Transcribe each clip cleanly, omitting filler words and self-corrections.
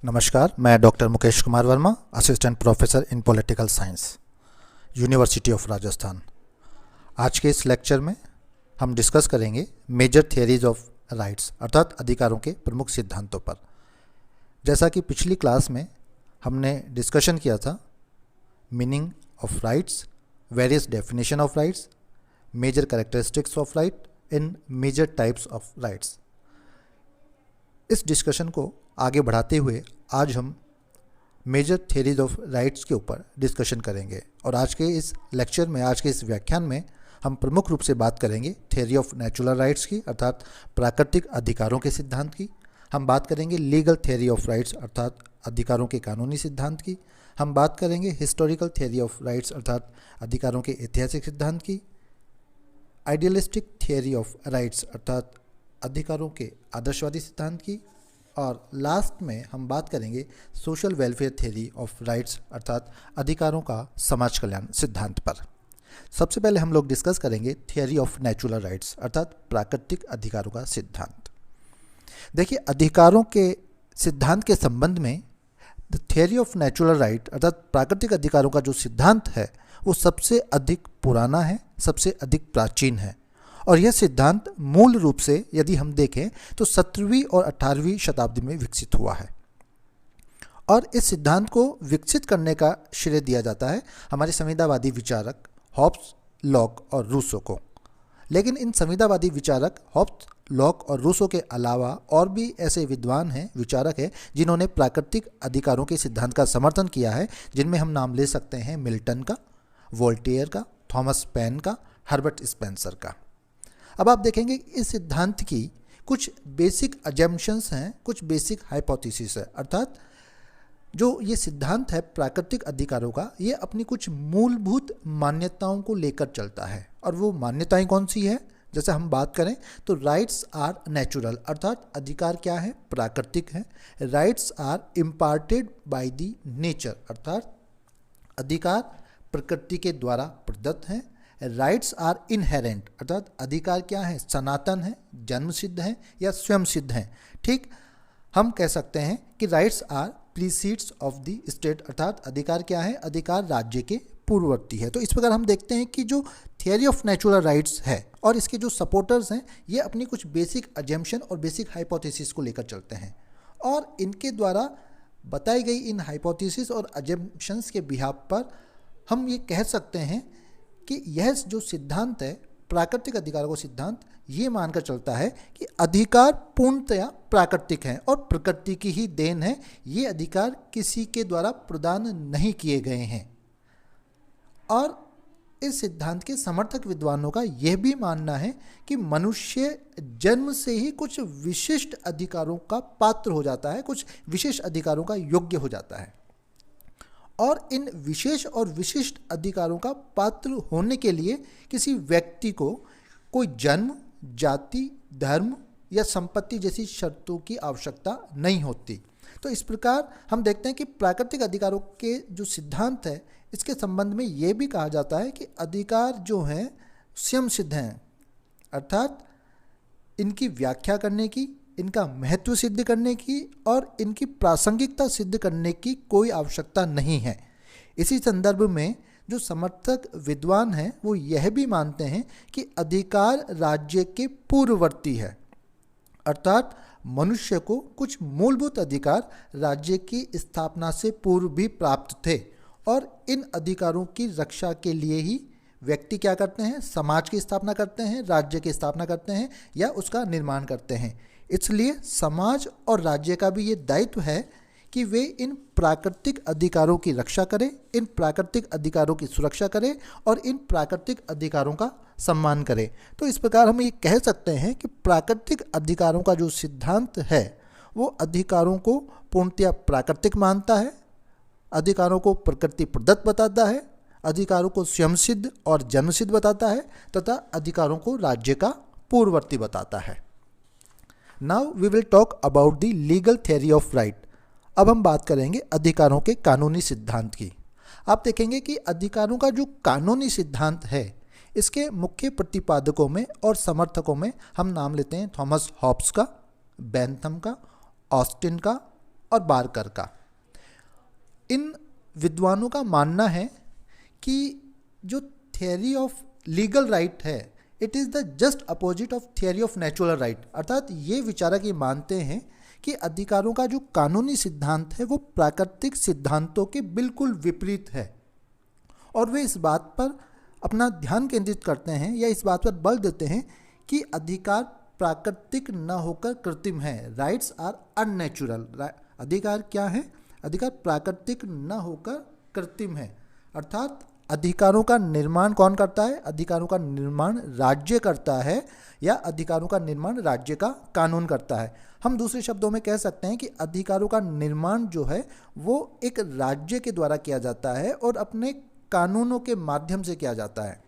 नमस्कार, मैं doctor Mukesh Kumar Verma, assistant professor in political science, university of Rajasthan. आज के इस लेक्चर में हम डिस्कस करेंगे मेजर थियरीज ऑफ राइट्स अर्थात अधिकारों के प्रमुख सिद्धांतों पर। जैसा कि पिछली क्लास में हमने डिस्कशन किया था meaning of rights, various definition of rights, major characteristics of right in major types of rights. इस डिस्कशन को आगे बढ़ाते हुए आज हम मेजर थियरीज ऑफ राइट्स के ऊपर डिस्कशन करेंगे और आज के इस लेक्चर में, आज के इस व्याख्यान में हम प्रमुख रूप से बात करेंगे थियरी ऑफ नेचुरल राइट्स की अर्थात प्राकृतिक अधिकारों के सिद्धांत की। हम बात करेंगे लीगल थियरी ऑफ राइट्स अर्थात अधिकारों के कानूनी सिद्धांत की। हम बात करेंगे हिस्टोरिकल थियरी ऑफ राइट्स अर्थात अधिकारों के ऐतिहासिक सिद्धांत की। आइडियलिस्टिक थियरी ऑफ राइट्स अर्थात अधिकारों के आदर्शवादी सिद्धांत की। और लास्ट में हम बात करेंगे social welfare theory of rights अर्थात अधिकारों का समाज कल्याण सिद्धांत पर। सबसे पहले हम लोग डिस्कस करेंगे थियरी ऑफ नेचुरल राइट्स अर्थात प्राकृतिक अधिकारों का सिद्धांत। देखिए, अधिकारों के सिद्धांत के संबंध में the theory of natural right अर्थात प्राकृतिक अधिकारों का जो सिद्धांत है वो सबसे अधिक पुराना है, सबसे अधिक प्राचीन है। और यह सिद्धांत मूल रूप से यदि हम देखें तो 17वीं और 18वीं शताब्दी में विकसित हुआ है। और इस सिद्धांत को विकसित करने का श्रेय दिया जाता है हमारे संविधावादी विचारक हॉब्स, लॉक और रूसो को। लेकिन इन संविधावादी विचारक हॉब्स, लॉक और रूसो के अलावा और भी ऐसे विद्वान हैं, विचारक हैं जिन्होंने प्राकृतिक अधिकारों के सिद्धांत का समर्थन किया है, जिनमें हम नाम ले सकते हैं मिल्टन का, वोल्टेयर का, थॉमस पेन का, हर्बर्ट स्पेंसर का। अब आप देखेंगे इस सिद्धांत की कुछ बेसिक अजम्पशंस हैं, कुछ बेसिक हाइपोथेसिस है। अर्थात जो ये सिद्धांत है प्राकृतिक अधिकारों का, ये अपनी कुछ मूलभूत मान्यताओं को लेकर चलता है। और वो मान्यताएं कौन सी है? जैसे हम बात करें तो राइट्स आर नेचुरल अर्थात अधिकार क्या है? प्राकृतिक है। Rights are imparted by the nature अर्थात अधिकार प्रकृति के द्वारा प्रदत्त हैं। राइट्स आर इनहेरेंट अर्थात अधिकार क्या है? सनातन है, जन्म सिद्ध है या स्वयं सिद्ध है। ठीक, हम कह सकते हैं कि rights are precedes of the state अर्थात अधिकार क्या है? अधिकार राज्य के पूर्ववर्ती है। तो इस प्रकार हम देखते हैं कि जो थियरी ऑफ नेचुरल राइट्स है और इसके जो सपोर्टर्स हैं ये अपनी कुछ बेसिक अजम्पशन और बेसिक हाइपोथेसिस को लेकर चलते हैं और इनके द्वारा बताई गई इन हाइपोथेसिस और अजम्पशंस के बिहाफ पर हम ये कह सकते हैं कि यह जो सिद्धांत है प्राकृतिक अधिकारों का सिद्धांत, ये मानकर चलता है कि अधिकार पूर्णतया प्राकृतिक हैं और प्रकृति की ही देन है। ये अधिकार किसी के द्वारा प्रदान नहीं किए गए हैं। और इस सिद्धांत के समर्थक विद्वानों का यह भी मानना है कि मनुष्य जन्म से ही कुछ विशिष्ट अधिकारों का पात्र हो जाता है, कुछ विशेष अधिकारों का योग्य हो जाता है। और इन विशेष और विशिष्ट अधिकारों का पात्र होने के लिए किसी व्यक्ति को कोई जन्म, जाति, धर्म या संपत्ति जैसी शर्तों की आवश्यकता नहीं होती। तो इस प्रकार हम देखते हैं कि प्राकृतिक अधिकारों के जो सिद्धांत है इसके संबंध में ये भी कहा जाता है कि अधिकार जो हैं स्वयं सिद्ध हैं अर्थात इनकी व्याख्या करने की, इनका महत्व सिद्ध करने की और इनकी प्रासंगिकता सिद्ध करने की कोई आवश्यकता नहीं है। इसी संदर्भ में जो समर्थक विद्वान हैं वो यह भी मानते हैं कि अधिकार राज्य के पूर्ववर्ती है अर्थात मनुष्य को कुछ मूलभूत अधिकार राज्य की स्थापना से पूर्व भी प्राप्त थे और इन अधिकारों की रक्षा के लिए ही व्यक्ति क्या करते हैं? समाज की स्थापना करते हैं, राज्य की स्थापना करते हैं या उसका निर्माण करते हैं। इसलिए समाज और राज्य का भी ये दायित्व है कि वे इन प्राकृतिक अधिकारों की रक्षा करें, इन प्राकृतिक अधिकारों की सुरक्षा करें और इन प्राकृतिक अधिकारों का सम्मान करें। तो इस प्रकार हम ये कह सकते हैं कि प्राकृतिक अधिकारों का जो सिद्धांत है वो अधिकारों को पूर्णतया प्राकृतिक मानता है, अधिकारों को प्रकृति प्रदत्त बताता है, अधिकारों को स्वयं सिद्ध और जन्म सिद्ध बताता है तथा अधिकारों को राज्य का पूर्ववर्ती बताता है। Now we will talk about the legal theory of right. अब हम बात करेंगे अधिकारों के कानूनी सिद्धांत की। आप देखेंगे कि अधिकारों का जो कानूनी सिद्धांत है इसके मुख्य प्रतिपादकों में और समर्थकों में हम नाम लेते हैं थॉमस हॉब्स का, बेंथम का, ऑस्टिन का, और बारकर का। इन विद्वानों का मानना है कि जो थियरी ऑफ लीगल राइट है it is the just opposite of theory of natural right. अर्थात ये विचारक ये मानते हैं कि अधिकारों का जो कानूनी सिद्धांत है वो प्राकृतिक सिद्धांतों के बिल्कुल विपरीत है, और वे इस बात पर अपना ध्यान केंद्रित करते हैं या इस बात पर बल देते हैं कि अधिकार प्राकृतिक न होकर कृत्रिम है। Rights are unnatural. अधिकार क्या है? अधिकार प्राकृतिक न होकर कृत्रिम है। अर्थात अधिकारों का निर्माण कौन करता है? अधिकारों का निर्माण राज्य करता है, या अधिकारों का निर्माण राज्य का कानून करता है। हम दूसरे शब्दों में कह सकते हैं कि अधिकारों का निर्माण जो है वो एक राज्य के द्वारा किया जाता है और अपने कानूनों के माध्यम से किया जाता है।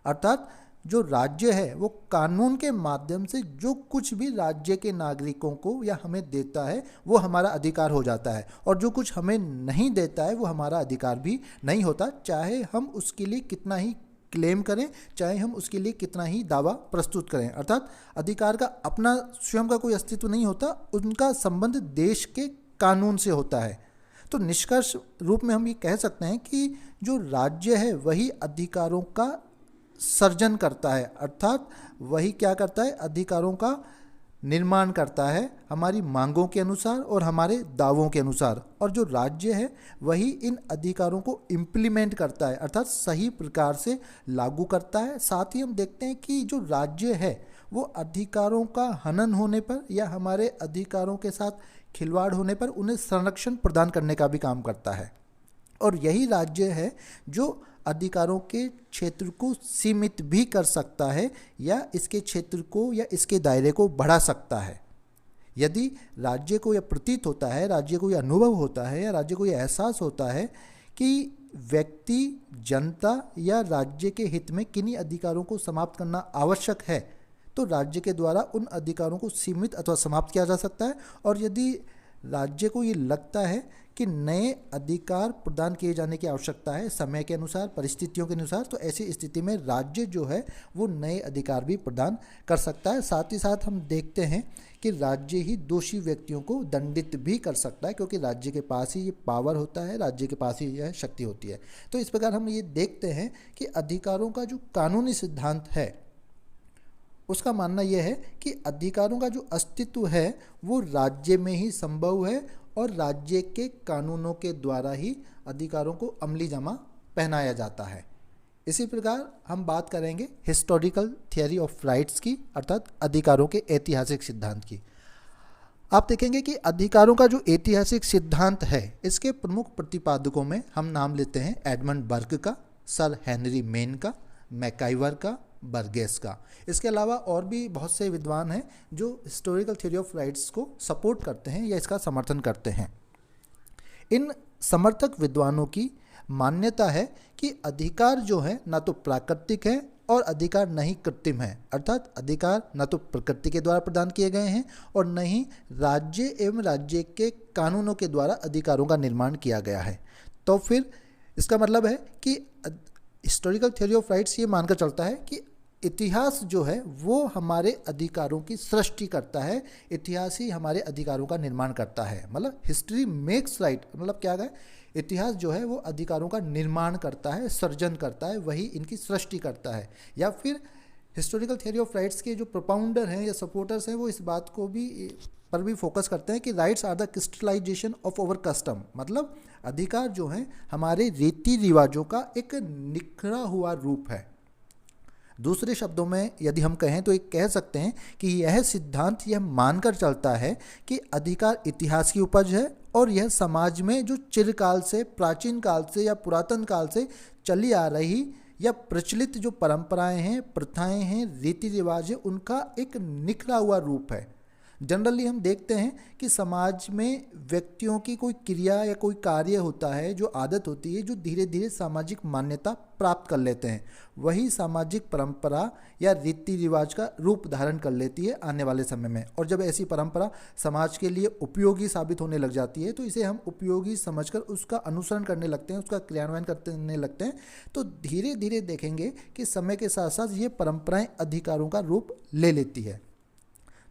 अर्थात जो राज्य है वो कानून के माध्यम से जो कुछ भी राज्य के नागरिकों को या हमें देता है वो हमारा अधिकार हो जाता है, और जो कुछ हमें नहीं देता है वो हमारा अधिकार भी नहीं होता, चाहे हम उसके लिए कितना ही क्लेम करें, चाहे हम उसके लिए कितना ही दावा प्रस्तुत करें। अर्थात अधिकार का अपना स्वयं का कोई अस्तित्व नहीं होता, उनका संबंध देश के कानून से होता है। तो निष्कर्ष रूप में हम ये कह सकते हैं कि जो राज्य है वही अधिकारों का सर्जन करता है, अर्थात वही क्या करता है? अधिकारों का निर्माण करता है हमारी मांगों के अनुसार और हमारे दावों के अनुसार, और जो राज्य है वही इन अधिकारों को इम्प्लीमेंट करता है, अर्थात सही प्रकार से लागू करता है। साथ ही हम देखते हैं कि जो राज्य है वो अधिकारों का हनन होने पर या हमारे अधिकारों के साथ खिलवाड़ होने पर उन्हें संरक्षण प्रदान करने का भी काम करता है, और यही राज्य है जो अधिकारों के क्षेत्र को सीमित भी कर सकता है या इसके क्षेत्र को या इसके दायरे को बढ़ा सकता है। यदि राज्य को यह प्रतीत होता है, राज्य को यह अनुभव होता है या राज्य को यह एहसास होता है कि व्यक्ति, जनता या राज्य के हित में किन्हीं अधिकारों को समाप्त करना आवश्यक है, तो राज्य के द्वारा उन अधिकारों को सीमित अथवा समाप्त किया जा सकता है। और यदि राज्य को ये लगता है कि नए अधिकार प्रदान किए जाने की आवश्यकता है समय के अनुसार, परिस्थितियों के अनुसार, तो ऐसी स्थिति में राज्य जो है वो नए अधिकार भी प्रदान कर सकता है। साथ ही साथ हम देखते हैं कि राज्य ही दोषी व्यक्तियों को दंडित भी कर सकता है, क्योंकि राज्य के पास ही ये पावर होता है, राज्य के पास ही यह शक्ति होती है। तो इस प्रकार हम ये देखते हैं कि अधिकारों का जो कानूनी सिद्धांत है उसका मानना यह है कि अधिकारों का जो अस्तित्व है वो राज्य में ही संभव है, और राज्य के कानूनों के द्वारा ही अधिकारों को अमली जामा पहनाया जाता है। इसी प्रकार हम बात करेंगे हिस्टोरिकल थियरी ऑफ राइट्स की, अर्थात अधिकारों के ऐतिहासिक सिद्धांत की। आप देखेंगे कि अधिकारों का जो ऐतिहासिक सिद्धांत है इसके प्रमुख प्रतिपादकों में हम नाम लेते हैं एडमंड बर्ग का, सर हेनरी मेन का, मैकाइवर का, बर्गेस का। इसके अलावा और भी बहुत से विद्वान हैं जो हिस्टोरिकल थ्योरी ऑफ राइट्स को सपोर्ट करते हैं या इसका समर्थन करते हैं। इन समर्थक विद्वानों की मान्यता है कि अधिकार जो है ना तो प्राकृतिक है और अधिकार नहीं कृत्रिम है, अर्थात अधिकार न तो प्रकृति के द्वारा प्रदान किए गए हैं और न ही राज्य एवं राज्य के कानूनों के द्वारा अधिकारों का निर्माण किया गया है। तो फिर इसका मतलब है कि हिस्टोरिकल थ्योरी ऑफ राइट्स ये मानकर चलता है कि इतिहास जो है वो हमारे अधिकारों की सृष्टि करता है, इतिहास ही हमारे अधिकारों का निर्माण करता है। मतलब हिस्ट्री मेक्स राइट, मतलब क्या है, इतिहास जो है वो अधिकारों का निर्माण करता है, सर्जन करता है, वही इनकी सृष्टि करता है। या फिर हिस्टोरिकल थ्योरी ऑफ राइट्स के जो प्रोपाउंडर हैं या सपोर्टर्स हैं वो इस बात को भी पर भी फोकस करते हैं कि rights are the crystallization of our custom, मतलब अधिकार जो हैं हमारे रीति रिवाजों का एक निखरा हुआ रूप है। दूसरे शब्दों में यदि हम कहें तो एक कह सकते हैं कि यह सिद्धांत यह मानकर चलता है कि अधिकार इतिहास की उपज है और यह समाज में जो चिरकाल से, प्राचीन काल से या पुरातन काल से चली आ रही या प्रचलित जो परंपराएं हैं, प्रथाएं हैं, रीति रिवाज है, उनका एक निखरा हुआ रूप है। जनरली हम देखते हैं कि समाज में व्यक्तियों की कोई क्रिया या कोई कार्य होता है, जो आदत होती है, जो धीरे धीरे सामाजिक मान्यता प्राप्त कर लेते हैं, वही सामाजिक परंपरा या रीति रिवाज का रूप धारण कर लेती है आने वाले समय में। और जब ऐसी परंपरा समाज के लिए उपयोगी साबित होने लग जाती है तो इसे हम उपयोगी समझकर उसका अनुसरण करने लगते हैं, उसका क्रियान्वयन करने लगते हैं। तो धीरे धीरे देखेंगे कि समय के साथ साथ ये परंपराएं अधिकारों का रूप ले लेती है।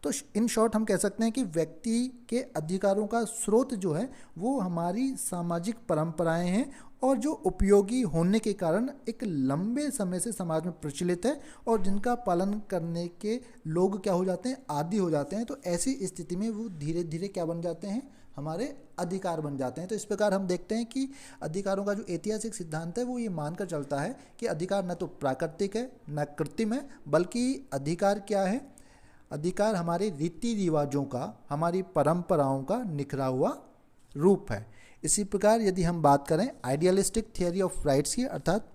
तो इन शॉर्ट हम कह सकते हैं कि व्यक्ति के अधिकारों का स्रोत जो है वो हमारी सामाजिक परंपराएं हैं और जो उपयोगी होने के कारण एक लंबे समय से समाज में प्रचलित है और जिनका पालन करने के लोग क्या हो जाते हैं, आदी हो जाते हैं। तो ऐसी स्थिति में वो धीरे धीरे क्या बन जाते हैं, हमारे अधिकार बन जाते हैं। तो इस प्रकार हम देखते हैं कि अधिकारों का जो ऐतिहासिक सिद्धांत है वो ये मानकर चलता है कि अधिकार न तो प्राकृतिक है न कृत्रिम है, बल्कि अधिकार क्या है, अधिकार हमारे रीति रिवाजों का, हमारी परंपराओं का निखरा हुआ रूप है। इसी प्रकार यदि हम बात करें आइडियलिस्टिक थियरी ऑफ राइट्स की, अर्थात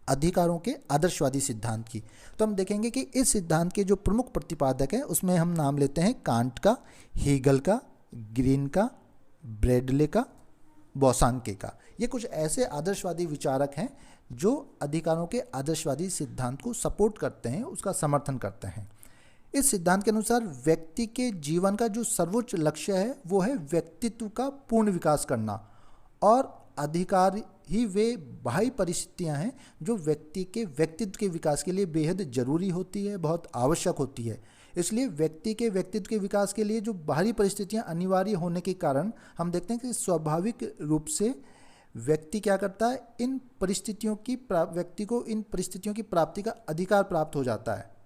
अधिकारों के आदर्शवादी सिद्धांत की, तो हम देखेंगे कि इस सिद्धांत के जो प्रमुख प्रतिपादक हैं उसमें हम नाम लेते हैं कांट का, हीगल का, ग्रीन का, ब्रेडले का, बोसांके का। ये कुछ ऐसे आदर्शवादी विचारक हैं जो अधिकारों के आदर्शवादी सिद्धांत को सपोर्ट करते हैं, उसका समर्थन करते हैं। इस सिद्धांत के अनुसार व्यक्ति के जीवन का जो सर्वोच्च लक्ष्य है वो है व्यक्तित्व का पूर्ण विकास करना, और अधिकार ही वे बाह्य परिस्थितियां हैं जो व्यक्ति के व्यक्तित्व के विकास के लिए बेहद जरूरी होती है, बहुत आवश्यक होती है। इसलिए व्यक्ति के व्यक्तित्व के विकास के लिए जो बाहरी परिस्थितियां अनिवार्य होने के कारण हम देखते हैं कि स्वाभाविक रूप से व्यक्ति क्या करता है, व्यक्ति को इन परिस्थितियों की प्राप्ति का अधिकार प्राप्त हो जाता है।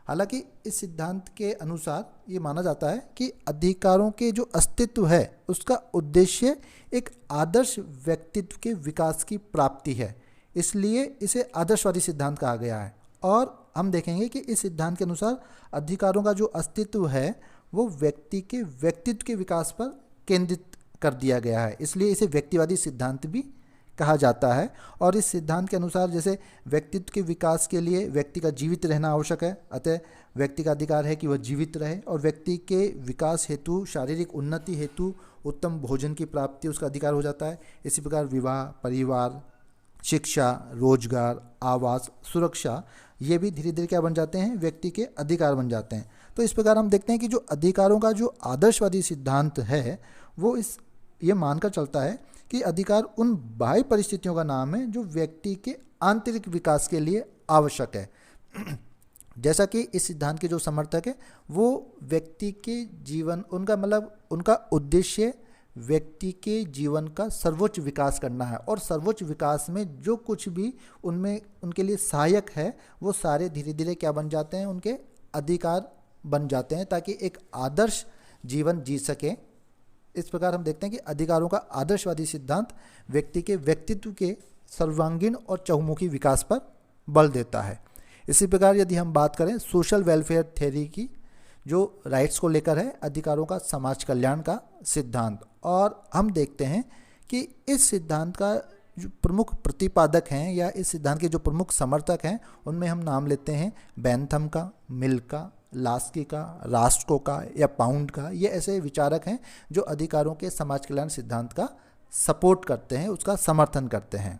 हालांकि इस सिद्धांत के अनुसार ये माना जाता है कि अधिकारों के जो अस्तित्व है उसका उद्देश्य एक आदर्श व्यक्तित्व के विकास की प्राप्ति है, इसलिए इसे आदर्शवादी सिद्धांत कहा गया है। और हम देखेंगे कि इस सिद्धांत के अनुसार अधिकारों का जो अस्तित्व है वो व्यक्ति के व्यक्तित्व के विकास पर केंद्रित कर दिया गया है, इसलिए इसे व्यक्तिवादी सिद्धांत भी कहा जाता है। और इस सिद्धांत के अनुसार जैसे व्यक्तित्व के विकास के लिए व्यक्ति का जीवित रहना आवश्यक है, अतः व्यक्ति का अधिकार है कि वह जीवित रहे, और व्यक्ति के विकास हेतु, शारीरिक उन्नति हेतु उत्तम भोजन की प्राप्ति उसका अधिकार हो जाता है। इसी प्रकार विवाह, परिवार, शिक्षा, रोजगार, आवास, सुरक्षा, ये भी धीरे धीरे क्या बन जाते हैं, व्यक्ति के अधिकार बन जाते हैं। तो इस प्रकार हम देखते हैं कि जो अधिकारों का जो आदर्शवादी सिद्धांत है वो ये मानकर चलता है कि अधिकार उन बाह्य परिस्थितियों का नाम है जो व्यक्ति के आंतरिक विकास के लिए आवश्यक है। जैसा कि इस सिद्धांत के जो समर्थक है वो व्यक्ति के जीवन, उनका उद्देश्य व्यक्ति के जीवन का सर्वोच्च विकास करना है, और सर्वोच्च विकास में जो कुछ भी उनमें उनके लिए सहायक है वो सारे धीरे धीरे क्या बन जाते हैं, उनके अधिकार बन जाते हैं, ताकि एक आदर्श जीवन जी सकें। इस प्रकार हम देखते हैं कि अधिकारों का आदर्शवादी सिद्धांत व्यक्ति के व्यक्तित्व के सर्वांगीण और चहुमुखी विकास पर बल देता है। इसी प्रकार यदि हम बात करें सोशल वेलफेयर थ्योरी की, जो राइट्स को लेकर है, अधिकारों का समाज कल्याण का सिद्धांत, और हम देखते हैं कि इस सिद्धांत का जो प्रमुख प्रतिपादक हैं या इस सिद्धांत के जो प्रमुख समर्थक हैं उनमें हम नाम लेते हैं बेंथम का, मिल का, लास्की का, रास्को का या पाउंड का। ये ऐसे विचारक हैं जो अधिकारों के समाज कल्याण सिद्धांत का सपोर्ट करते हैं, उसका समर्थन करते हैं।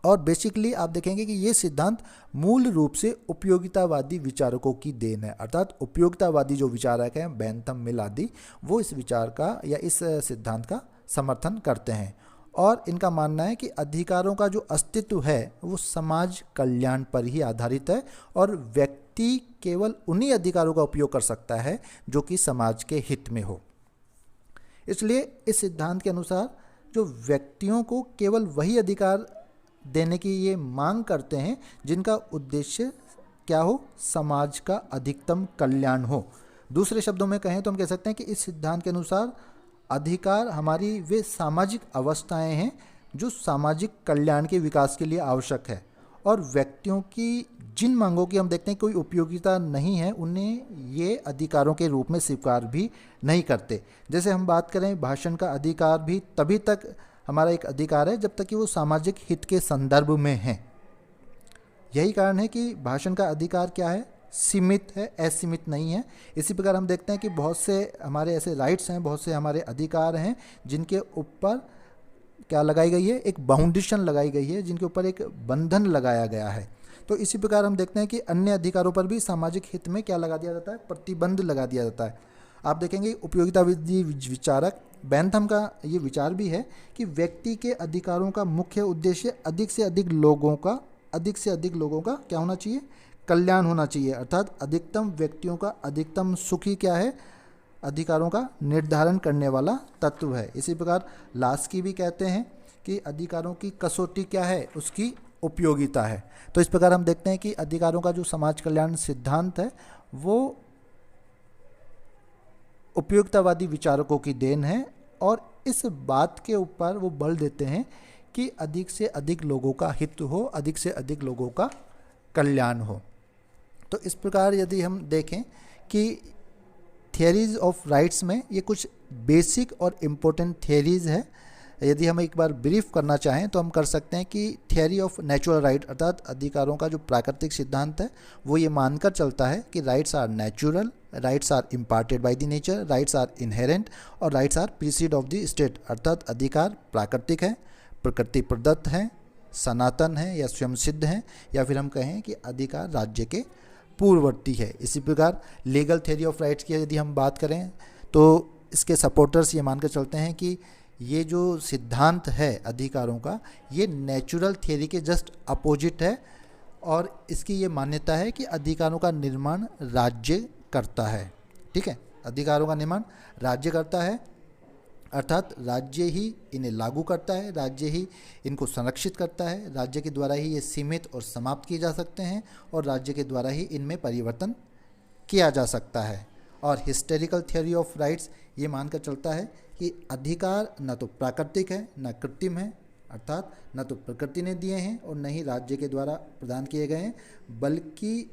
और बेसिकली आप देखेंगे कि ये सिद्धांत मूल रूप से उपयोगितावादी विचारकों की देन है, अर्थात उपयोगितावादी जो विचारक हैं बेंथम, मिल आदि, वो इस विचार का या इस सिद्धांत का समर्थन करते हैं। और इनका मानना है कि अधिकारों का जो अस्तित्व है वो समाज कल्याण पर ही आधारित है, और व्यक्ति केवल उन्हीं अधिकारों का उपयोग कर सकता है जो कि समाज के हित में हो। इसलिए इस सिद्धांत के अनुसार जो व्यक्तियों को केवल वही अधिकार देने की ये मांग करते हैं जिनका उद्देश्य क्या हो, समाज का अधिकतम कल्याण हो। दूसरे शब्दों में कहें तो हम कह सकते हैं कि इस सिद्धांत के अनुसार अधिकार हमारी वे सामाजिक अवस्थाएं हैं जो सामाजिक कल्याण के विकास के लिए आवश्यक है, और व्यक्तियों की जिन मांगों की हम देखते हैं कोई उपयोगिता नहीं है उन्हें ये अधिकारों के रूप में स्वीकार भी नहीं करते। जैसे हम बात करें भाषण का अधिकार भी तभी तक हमारा एक अधिकार है जब तक कि वो सामाजिक हित के संदर्भ में है। यही कारण है कि भाषण का अधिकार क्या है, सीमित है, असीमित नहीं है। इसी प्रकार हम देखते हैं कि बहुत से हमारे ऐसे राइट्स हैं, बहुत से हमारे अधिकार हैं जिनके ऊपर क्या लगाई गई है, एक बाउंडेशन लगाई गई है, जिनके ऊपर एक बंधन लगाया गया है। तो इसी प्रकार हम देखते हैं कि अन्य अधिकारों पर भी सामाजिक हित में क्या लगा दिया जाता है, प्रतिबंध लगा दिया जाता है। आप देखेंगे उपयोगितावादी विचारक बेंथम का ये विचार भी है कि व्यक्ति के अधिकारों का मुख्य उद्देश्य अधिक से अधिक लोगों का क्या होना चाहिए, कल्याण होना चाहिए, अर्थात अधिकतम व्यक्तियों का अधिकतम सुख ही क्या है, अधिकारों का निर्धारण करने वाला तत्व है। इसी प्रकार लास्की भी कहते हैं कि अधिकारों की कसौटी क्या है, उसकी उपयोगिता है। तो इस प्रकार हम देखते हैं कि अधिकारों का जो समाज कल्याण सिद्धांत है वो उपयोगितावादी विचारकों की देन है, और इस बात के ऊपर वो बल देते हैं कि अधिक से अधिक लोगों का हित हो, अधिक से अधिक लोगों का कल्याण हो। तो इस प्रकार यदि हम देखें कि थियरीज ऑफ राइट्स में ये कुछ बेसिक और इम्पोर्टेंट थियरीज है। यदि हम एक बार ब्रीफ करना चाहें तो हम कर सकते हैं कि थियरी ऑफ नेचुरल राइट अर्थात अधिकारों का जो प्राकृतिक सिद्धांत है वो ये मानकर चलता है कि rights are natural, rights are imparted by the nature, rights are inherent और rights are precede of the state, अर्थात अधिकार प्राकृतिक है, प्रकृति प्रदत्त है, सनातन है या स्वयं सिद्ध है, या फिर हम कहें कि अधिकार राज्य के पूर्ववर्ती है। इसी प्रकार लीगल थ्योरी ऑफ राइट्स की यदि हम बात करें तो इसके सपोर्टर्स ये मानकर चलते हैं कि ये जो सिद्धांत है अधिकारों का ये नेचुरल थ्योरी के जस्ट अपोजिट है, और इसकी ये मान्यता है कि अधिकारों का निर्माण राज्य करता है। ठीक है, अधिकारों का निर्माण राज्य करता है, अर्थात राज्य ही इन्हें लागू करता है, राज्य ही इनको संरक्षित करता है, राज्य के द्वारा ही ये सीमित और समाप्त किए जा सकते हैं, और राज्य के द्वारा ही इनमें परिवर्तन किया जा सकता है। और हिस्टोरिकल थ्योरी ऑफ राइट्स ये मानकर चलता है कि अधिकार न तो प्राकृतिक है न कृत्रिम है, अर्थात न तो प्रकृति ने दिए हैं और न ही राज्य के द्वारा प्रदान किए गए हैं, बल्कि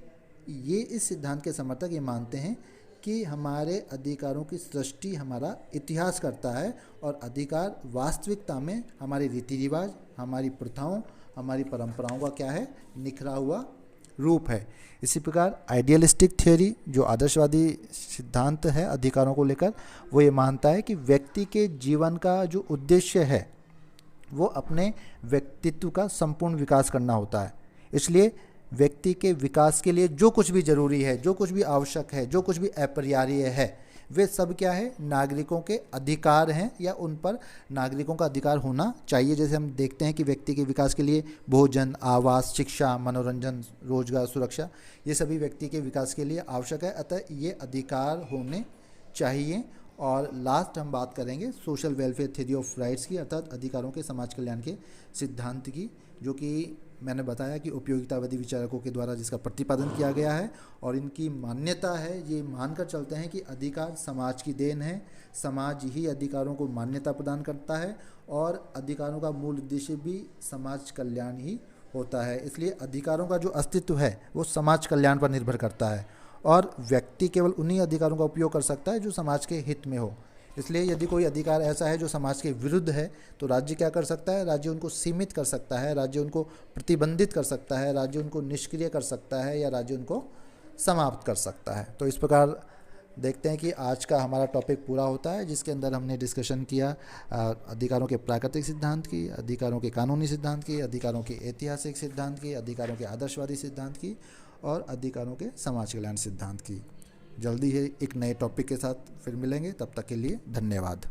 ये इस सिद्धांत के समर्थक ये मानते हैं कि हमारे अधिकारों की सृष्टि हमारा इतिहास करता है, और अधिकार वास्तविकता में हमारे रीति रिवाज, हमारी प्रथाओं, हमारी परंपराओं का क्या है, निखरा हुआ रूप है। इसी प्रकार आइडियलिस्टिक थ्योरी जो आदर्शवादी सिद्धांत है अधिकारों को लेकर, वो ये मानता है कि व्यक्ति के जीवन का जो उद्देश्य है वो अपने व्यक्तित्व का संपूर्ण विकास करना होता है। इसलिए व्यक्ति के विकास के लिए जो कुछ भी जरूरी है, जो कुछ भी आवश्यक है, जो कुछ भी अपरिहार्य है, वे सब क्या है, नागरिकों के अधिकार हैं, या उन पर नागरिकों का अधिकार होना चाहिए। जैसे हम देखते हैं कि व्यक्ति के विकास के लिए भोजन, आवास, शिक्षा, मनोरंजन, रोजगार, सुरक्षा, ये सभी व्यक्ति के विकास के लिए आवश्यक है, अतः ये अधिकार होने चाहिए। और लास्ट हम बात करेंगे social welfare theory of rights की, अर्थात अधिकारों के समाज कल्याण के सिद्धांत की, जो कि मैंने बताया कि उपयोगितावादी विचारकों के द्वारा जिसका प्रतिपादन किया गया है। और इनकी मान्यता है, ये मानकर चलते हैं कि अधिकार समाज की देन है, समाज ही अधिकारों को मान्यता प्रदान करता है, और अधिकारों का मूल उद्देश्य भी समाज कल्याण ही होता है। इसलिए अधिकारों का जो अस्तित्व है वो समाज कल्याण पर निर्भर करता है, और व्यक्ति केवल उन्हीं अधिकारों का उपयोग कर सकता है जो समाज के हित में हो। इसलिए यदि कोई अधिकार ऐसा है जो समाज के विरुद्ध है तो राज्य क्या कर सकता है, राज्य उनको सीमित कर सकता है, राज्य उनको प्रतिबंधित कर सकता है, राज्य उनको निष्क्रिय कर सकता है, या राज्य उनको समाप्त कर सकता है। तो इस प्रकार देखते हैं कि आज का हमारा टॉपिक पूरा होता है, जिसके अंदर हमने डिस्कशन किया अधिकारों के प्राकृतिक सिद्धांत की, अधिकारों के कानूनी सिद्धांत की, अधिकारों के ऐतिहासिक सिद्धांत की, अधिकारों के आदर्शवादी सिद्धांत की, और अधिकारों के समाज कल्याण सिद्धांत की। जल्दी ही एक नए टॉपिक के साथ फिर मिलेंगे, तब तक के लिए धन्यवाद।